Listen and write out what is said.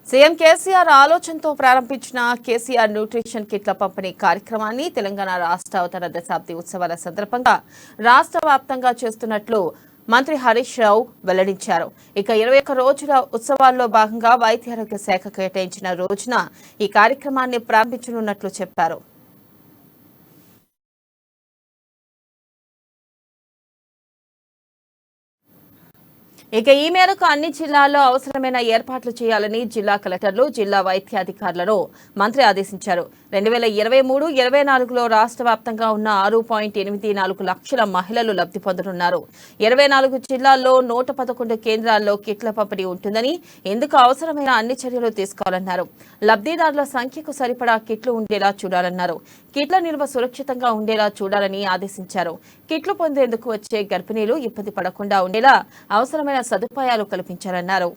CM KCR ఆలోచనతో ప్రారంభించిన KCR nutrition కిట్ల పంపిణీ కార్యక్రమాన్ని తెలంగాణ రాష్ట్ర అవతరణ దశాబ్ది ఉత్సవాల సందర్భంగా రాష్ట్ర వ్యాప్తంగా చేస్తున్నట్లు మంత్రి హరీష్ రావు వెల్లడించారు. ఇక 21 రోజుల ఉత్సవాల్లో భాగంగా వైద్యారోగ్య శాఖ కేటాయించిన రోజున ఈ కార్యక్రమాన్ని ప్రారంభించనున్నట్లు చెప్పారు. ఇక ఈ మేరకు అన్ని జిల్లాల్లో అవసరమైన ఏర్పాట్లు చేయాలని జిల్లా కలెక్టర్లు, జిల్లా వైద్యాధికారులను మంత్రి ఆదేశించారు. 2023-24లో రాష్ట్ర వ్యాప్తంగా ఉన్న 6.84 లక్షల మహిళలు లబ్ధి పొందనున్నారు. 24 జిల్లాల్లో 111 కేంద్రాల్లో కిట్ల పంపిణీ ఉంటుందని, ఇందుకు అవసరమైన అన్ని చర్యలు తీసుకోవాలన్నారు. లబ్ధిదారుల సంఖ్యకు సరిపడా కిట్లు ఉండేలా చూడాలన్నారు. కిట్ల నిల్వ సురక్షితంగా ఉండేలా చూడాలని ఆదేశించారు. కిట్లు పొందేందుకు వచ్చే గర్భిణీలు ఇబ్బంది పడకుండా ఉండేలా అవసరమైన సదుపాయాలు కల్పించాలన్నారు.